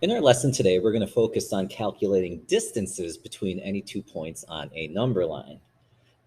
In our lesson today, we're going to focus on calculating distances between any 2 points on a number line.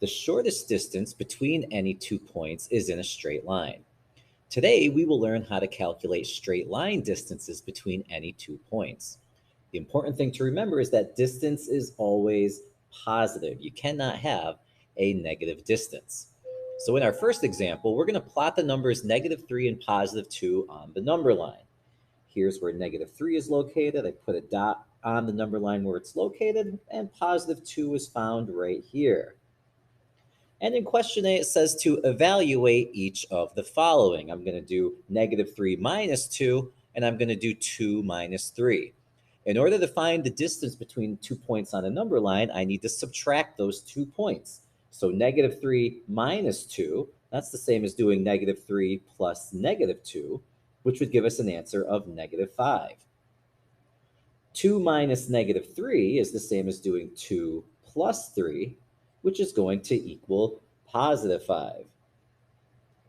The shortest distance between any 2 points is in a straight line. Today, we will learn how to calculate straight line distances between any 2 points. The important thing to remember is that distance is always positive. You cannot have a negative distance. So in our first example, we're going to plot the numbers -3 and +2 on the number line. Here's where -3 is located. I put a dot on the number line where it's located, and +2 is found right here. And in question A, it says to evaluate each of the following. I'm going to do -3 minus 2, and I'm going to do 2 minus 3. In order to find the distance between 2 points on a number line, I need to subtract those 2 points. So -3 minus 2, that's the same as doing -3 plus -2, which would give us an answer of -5. 2 minus -3 is the same as doing 2 plus 3, which is going to equal +5.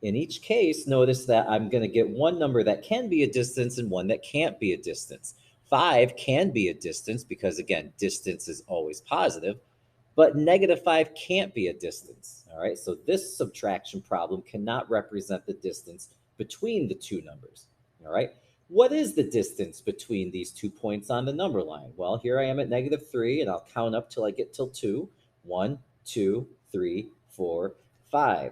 In each case, notice that I'm going to get one number that can be a distance and one that can't be a distance. 5 can be a distance because, again, distance is always positive, but -5 can't be a distance. All right, so this subtraction problem cannot represent the distance between the two numbers. All right, what is the distance between these 2 points on the number line? Well, here I am at -3, and I'll count up till I get till 2. 1, 2, 3, 4, 5.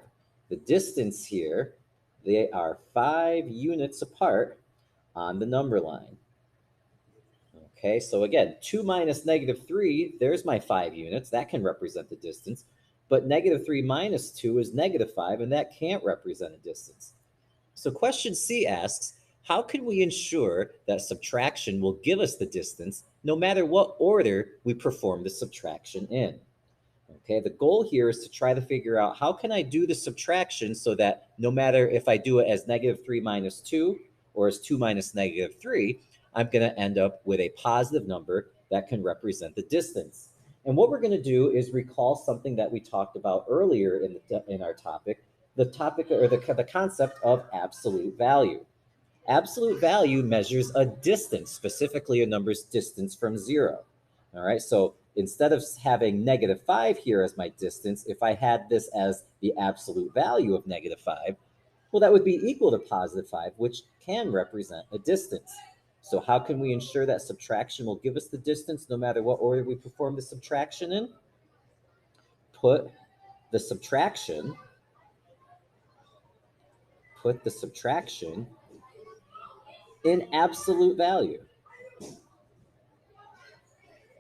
The distance here, they are 5 units apart on the number line. Okay, so again, 2 minus -3, there's my 5 units. That can represent the distance. But -3 minus 2 is -5, and that can't represent a distance. So question C asks, how can we ensure that subtraction will give us the distance no matter what order we perform the subtraction in? Okay, the goal here is to try to figure out how can I do the subtraction so that no matter if I do it as -3 minus 2 or as 2 minus -3, I'm going to end up with a positive number that can represent the distance. And what we're going to do is recall something that we talked about earlier in our topic, the concept of absolute value. Absolute value measures a distance, specifically a number's distance from 0. All right, so instead of having -5 here as my distance, if I had this as the absolute value of -5, well, that would be equal to +5, which can represent a distance. So how can we ensure that subtraction will give us the distance no matter what order we perform the subtraction in? Put the subtraction, put the subtraction in absolute value.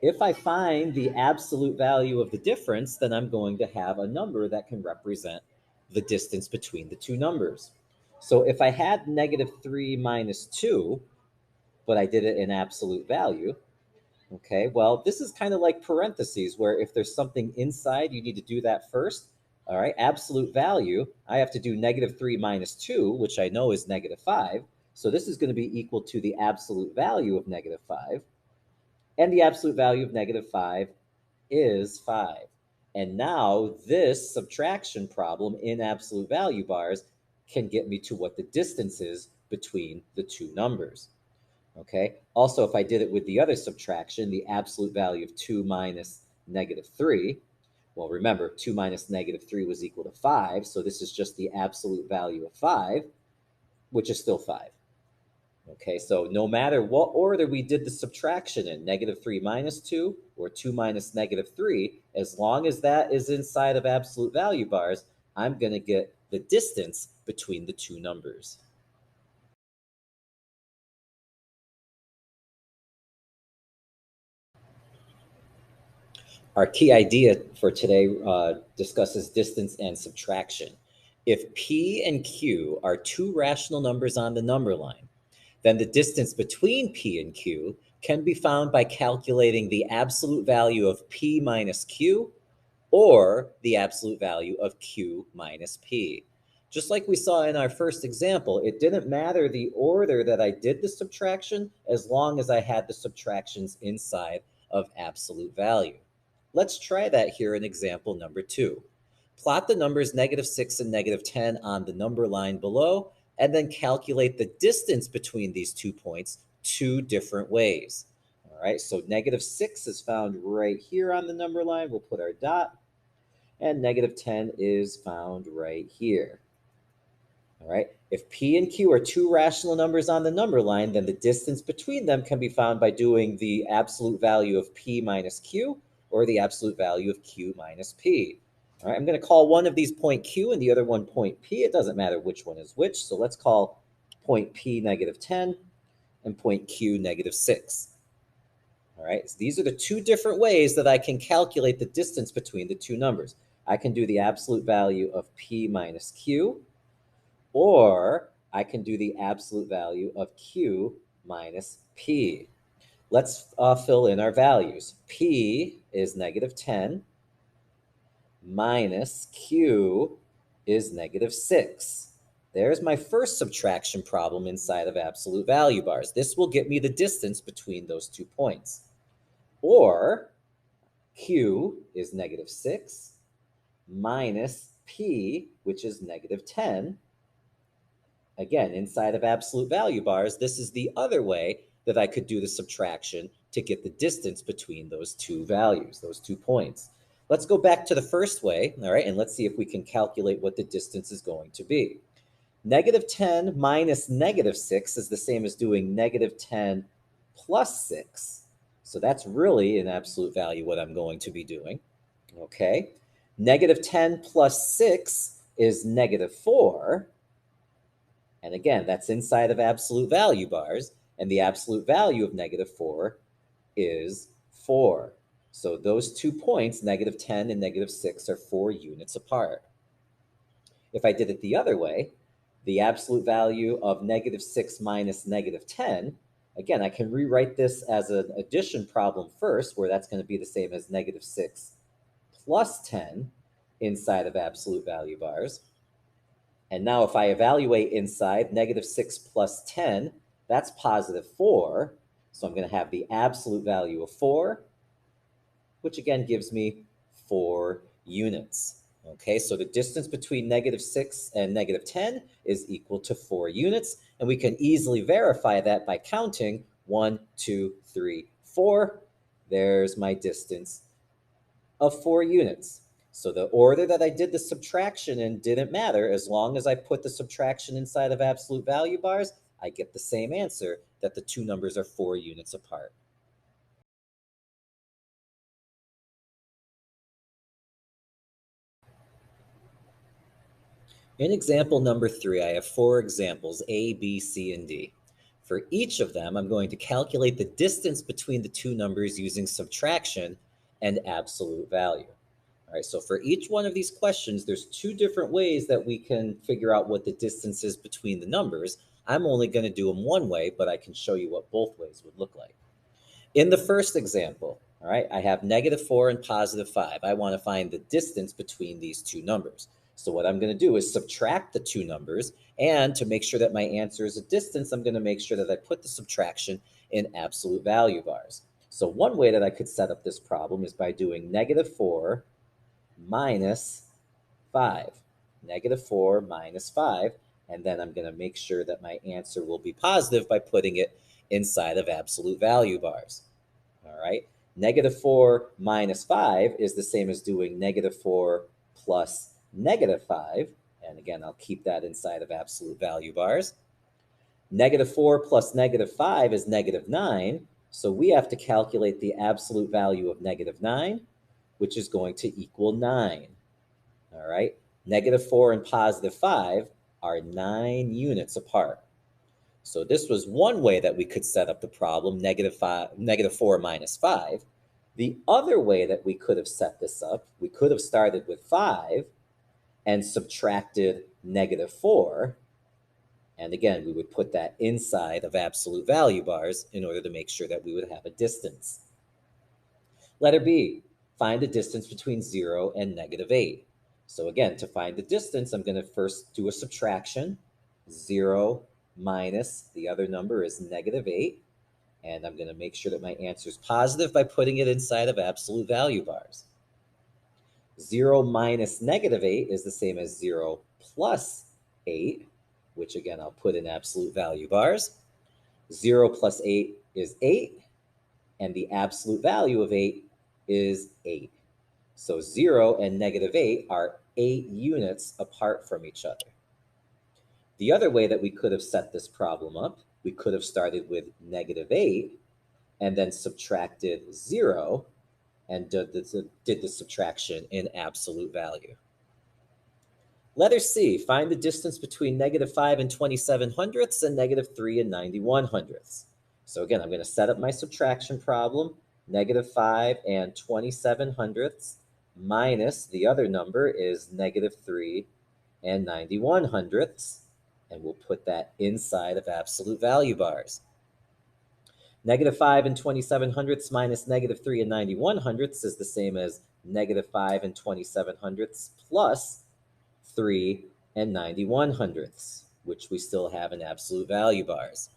If I find the absolute value of the difference, then I'm going to have a number that can represent the distance between the two numbers. So if I had -3 minus 2, but I did it in absolute value, okay, well, this is kind of like parentheses, where if there's something inside, you need to do that first. All right, absolute value, I have to do -3 minus 2, which I know is -5. So this is going to be equal to the absolute value of -5. And the absolute value of -5 is 5. And now this subtraction problem in absolute value bars can get me to what the distance is between the two numbers. Okay. Also, if I did it with the other subtraction, the absolute value of 2 minus -3, well, remember, 2 minus -3 was equal to 5. So this is just the absolute value of 5, which is still 5. Okay, so no matter what order we did the subtraction in, -3 minus 2 or 2 minus -3, as long as that is inside of absolute value bars, I'm going to get the distance between the two numbers. Our key idea for today discusses distance and subtraction. If P and Q are two rational numbers on the number line, then the distance between P and Q can be found by calculating the absolute value of P minus Q or the absolute value of Q minus P. Just like we saw in our first example, it didn't matter the order that I did the subtraction as long as I had the subtractions inside of absolute value. Let's try that here in example number 2. Plot the numbers -6 and -10 on the number line below, and then calculate the distance between these 2 points two different ways. All right, so -6 is found right here on the number line. We'll put our dot. And -10 is found right here. All right, if P and Q are two rational numbers on the number line, then the distance between them can be found by doing the absolute value of P minus Q or the absolute value of Q minus P. All right, I'm going to call one of these point Q and the other one point P. It doesn't matter which one is which. So let's call point P -10 and point Q -6. All right, so these are the two different ways that I can calculate the distance between the two numbers. I can do the absolute value of P minus Q, or I can do the absolute value of Q minus P. Let's fill in our values. P is -10 minus Q is -6. There's my first subtraction problem inside of absolute value bars. This will get me the distance between those 2 points. Or Q is -6 minus P, which is -10. Again, inside of absolute value bars, this is the other way that I could do the subtraction to get the distance between those two values, those 2 points. Let's go back to the first way, all right, and let's see if we can calculate what the distance is going to be. -10 minus -6 is the same as doing -10 plus 6. So that's really in absolute value what I'm going to be doing, okay? -10 plus 6 is -4. And again, that's inside of absolute value bars. And the absolute value of -4 is 4. So those 2 points, -10 and -6, are 4 units apart. If I did it the other way, the absolute value of -6 minus -10, again, I can rewrite this as an addition problem first, where that's going to be the same as -6 plus 10 inside of absolute value bars. And now if I evaluate inside, -6 plus 10, that's +4. So I'm going to have the absolute value of 4, which again gives me 4 units. Okay, so the distance between -6 and -10 is equal to 4 units. And we can easily verify that by counting 1, 2, 3, 4. There's my distance of 4 units. So the order that I did the subtraction in didn't matter. As long as I put the subtraction inside of absolute value bars, I get the same answer, that the two numbers are 4 units apart. In example number 3, I have 4 examples, A, B, C, and D. For each of them, I'm going to calculate the distance between the two numbers using subtraction and absolute value. All right, so for each one of these questions, there's 2 different ways that we can figure out what the distance is between the numbers. I'm only going to do them one way, but I can show you what both ways would look like. In the first example, all right, I have -4 and +5. I want to find the distance between these two numbers. So what I'm going to do is subtract the two numbers, and to make sure that my answer is a distance, I'm going to make sure that I put the subtraction in absolute value bars. So one way that I could set up this problem is by doing -4 minus 5. -4 minus 5, and then I'm going to make sure that my answer will be positive by putting it inside of absolute value bars. All right, -4 minus 5 is the same as doing -4 plus -5, and again, I'll keep that inside of absolute value bars. -4 plus -5 is -9, so we have to calculate the absolute value of -9, which is going to equal 9. All right, -4 and +5 are 9 units apart. So this was one way that we could set up the problem, -4 minus 5. The other way that we could have set this up, we could have started with 5 and subtracted -4. And again, we would put that inside of absolute value bars in order to make sure that we would have a distance. Letter B, find the distance between 0 and -8. So again, to find the distance, I'm going to first do a subtraction. 0 minus the other number is -8. And I'm going to make sure that my answer is positive by putting it inside of absolute value bars. 0 minus -8 is the same as 0 plus 8, which again, I'll put in absolute value bars. 0 plus 8 is 8, and the absolute value of 8 is 8. So 0 and negative 8 are 8 units apart from each other. The other way that we could have set this problem up, we could have started with negative 8 and then subtracted 0 and did the subtraction in absolute value. Letter C, find the distance between negative 5 and 27 hundredths and negative 3 and 91 hundredths. So again, I'm going to set up my subtraction problem. Negative 5 and 27 hundredths minus the other number is negative 3 and 91 hundredths. And we'll put that inside of absolute value bars. Negative 5 and 27 hundredths minus negative 3 and 91 hundredths is the same as negative 5 and 27 hundredths plus 3 and 91 hundredths, which we still have in absolute value bars.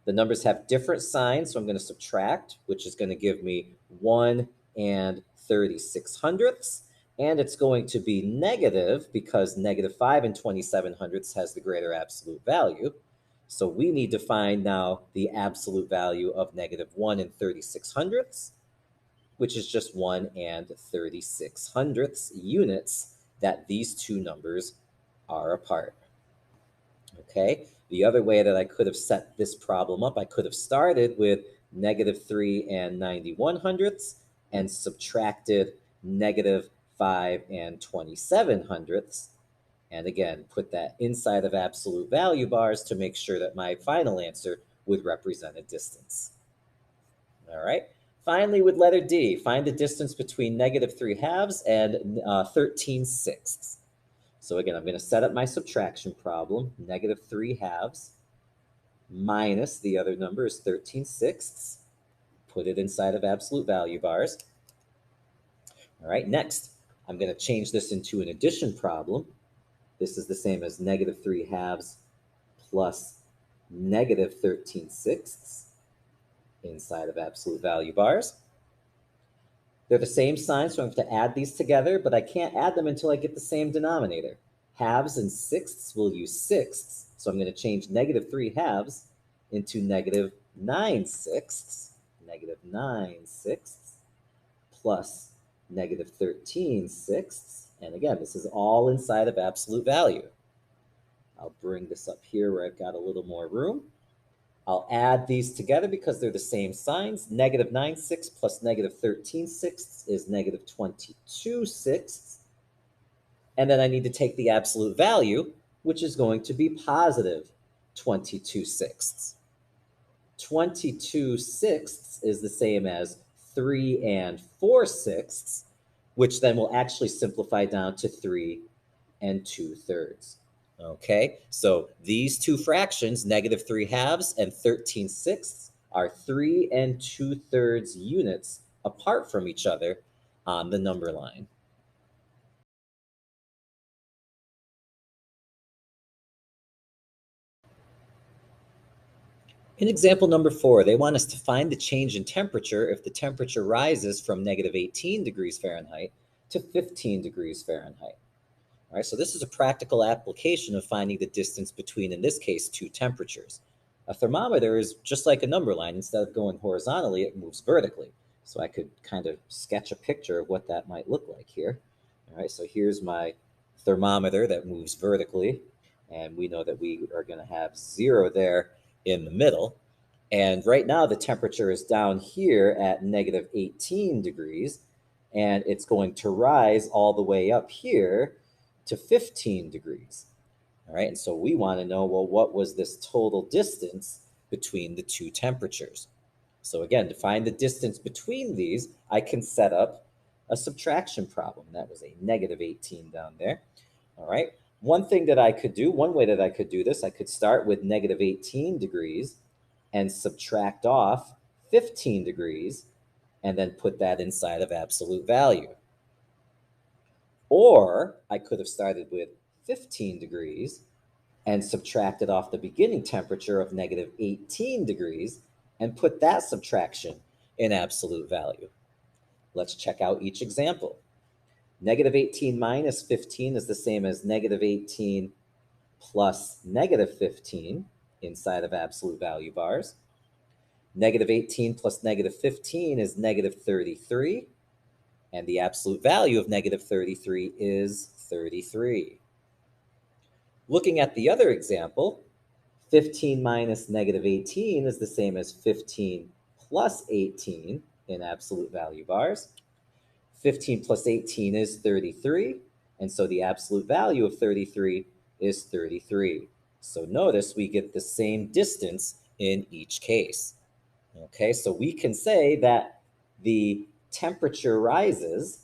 The numbers have different signs, so I'm going to subtract, which is going to give me 1 and 36 hundredths, and it's going to be negative because negative 5 and 27 hundredths has the greater absolute value. So we need to find now the absolute value of negative 1 and 36 hundredths, which is just 1 and 36 hundredths units that these two numbers are apart. Okay, the other way that I could have set this problem up, I could have started with negative 3 and 91 hundredths and subtracted negative 5 and 27 hundredths. And again, put that inside of absolute value bars to make sure that my final answer would represent a distance. All right. Finally, with letter D, find the distance between negative 3 halves and 13 sixths. So again, I'm going to set up my subtraction problem. Negative 3 halves minus the other number is 13 sixths. Put it inside of absolute value bars. All right, next, I'm going to change this into an addition problem. This is the same as negative 3 halves plus negative 13 sixths inside of absolute value bars. They're the same sign, so I have to add these together, but I can't add them until I get the same denominator. Halves and sixths will use sixths, so I'm going to change negative 3 halves into negative 9 sixths, negative 9 sixths, plus negative 13 sixths. And again, this is all inside of absolute value. I'll bring this up here where I've got a little more room. I'll add these together because they're the same signs. Negative 9 sixths plus negative 13 sixths is negative 22 sixths. And then I need to take the absolute value, which is going to be positive 22 sixths. 22 sixths is the same as 3 and 4 sixths, which then will actually simplify down to 3 and 2/3. Okay, so these two fractions, negative 3 halves and 13 sixths, are 3 and 2/3 units apart from each other on the number line. In example number 4, they want us to find the change in temperature if the temperature rises from negative 18 degrees Fahrenheit to 15 degrees Fahrenheit. All right, so this is a practical application of finding the distance between, in this case, two temperatures. A thermometer is just like a number line. Instead of going horizontally, it moves vertically. So I could kind of sketch a picture of what that might look like here. All right, so here's my thermometer that moves vertically. And we know that we are going to have 0 there in the middle. And right now the temperature is down here at negative 18 degrees. And it's going to rise all the way up here to 15 degrees. All right, and so we want to know, well, what was this total distance between the two temperatures? So again, to find the distance between these, I can set up a subtraction problem. That was a negative 18 down there. All right, one way that I could do this, I could start with negative 18 degrees and subtract off 15 degrees and then put that inside of absolute value. Or I could have started with 15 degrees and subtracted off the beginning temperature of negative 18 degrees and put that subtraction in absolute value. Let's check out each example. Negative 18 minus 15 is the same as negative 18 plus negative 15 inside of absolute value bars. Negative 18 plus negative 15 is negative 33. And the absolute value of negative 33 is 33. Looking at the other example, 15 minus negative 18 is the same as 15 plus 18 in absolute value bars. 15 plus 18 is 33, and so the absolute value of 33 is 33. So notice we get the same distance in each case. Okay, so we can say that the temperature rises,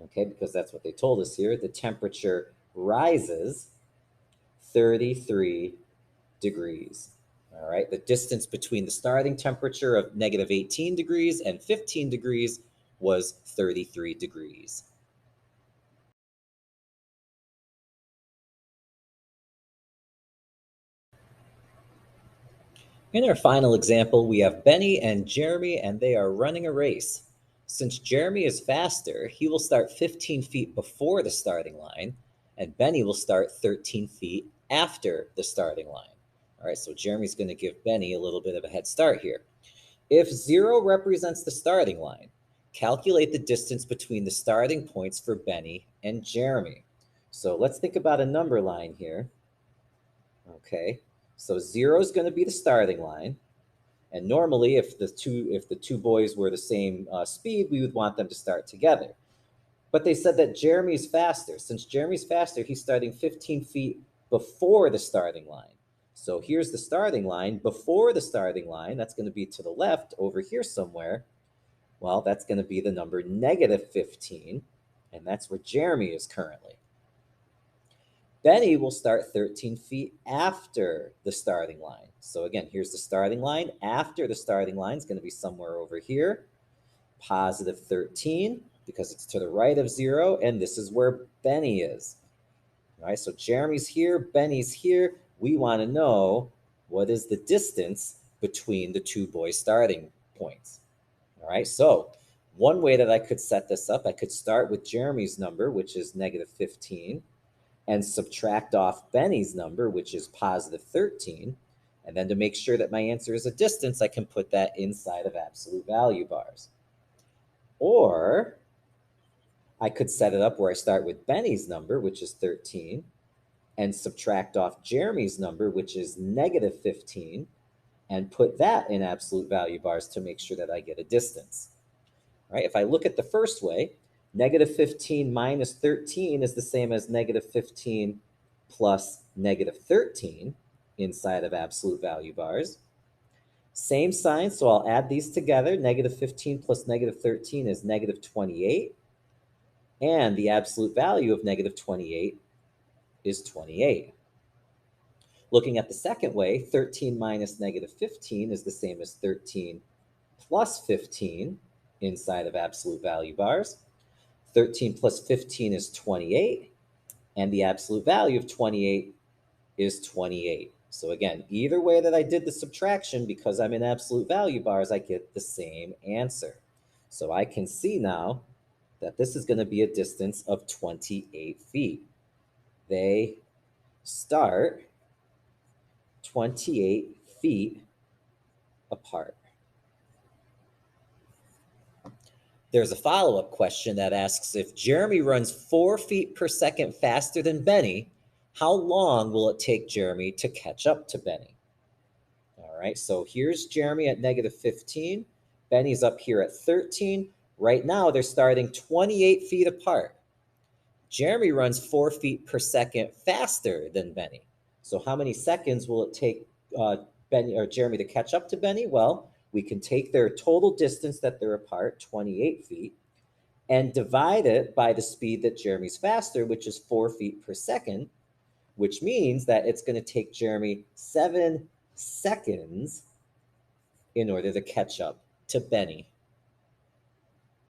okay, because that's what they told us here, the temperature rises 33 degrees. All right, the distance between the starting temperature of negative 18 degrees and 15 degrees was 33 degrees. In our final example, we have Benny and Jeremy, and they are running a race. Since Jeremy is faster, he will start 15 feet before the starting line, and Benny will start 13 feet after the starting line. All right, so Jeremy's going to give Benny a little bit of a head start here. If 0 represents the starting line, calculate the distance between the starting points for Benny and Jeremy. So let's think about a number line here. Okay, so 0 is going to be the starting line. And normally, if the two boys were the same speed, we would want them to start together. But they said that Jeremy's faster. Since Jeremy's faster, he's starting 15 feet before the starting line. So here's the starting line. Before the starting line, that's going to be to the left over here somewhere. Well, that's going to be the number negative 15, and that's where Jeremy is currently. Benny will start 13 feet after the starting line. So again, here's the starting line. After the starting line is going to be somewhere over here, positive 13, because it's to the right of 0, and this is where Benny is. All right, so Jeremy's here, Benny's here. We want to know what is the distance between the two boys' starting points. All right, so one way that I could set this up, I could start with Jeremy's number, which is negative 15, and subtract off Benny's number, which is positive 13. And then to make sure that my answer is a distance, I can put that inside of absolute value bars. Or I could set it up where I start with Benny's number, which is 13, and subtract off Jeremy's number, which is negative 15, and put that in absolute value bars to make sure that I get a distance. All right, if I look at the first way, negative 15 minus 13 is the same as negative 15 plus negative 13 inside of absolute value bars. Same sign, so I'll add these together. Negative 15 plus negative 13 is negative 28. And the absolute value of negative 28 is 28. Looking at the second way, 13 minus negative 15 is the same as 13 plus 15 inside of absolute value bars. 13 plus 15 is 28, and the absolute value of 28 is 28. So again, either way that I did the subtraction, because I'm in absolute value bars, I get the same answer. So I can see now that this is going to be a distance of 28 feet. They start 28 feet apart. There's a follow-up question that asks, if Jeremy runs 4 feet per second faster than Benny, how long will it take Jeremy to catch up to Benny? All right, so here's Jeremy at negative 15. Benny's up here at 13. Right now, they're starting 28 feet apart. Jeremy runs 4 feet per second faster than Benny. So how many seconds will it take Benny or Jeremy to catch up to Benny? Well, we can take their total distance that they're apart, 28 feet, and divide it by the speed that Jeremy's faster, which is 4 feet per second, which means that it's going to take Jeremy 7 seconds in order to catch up to Benny.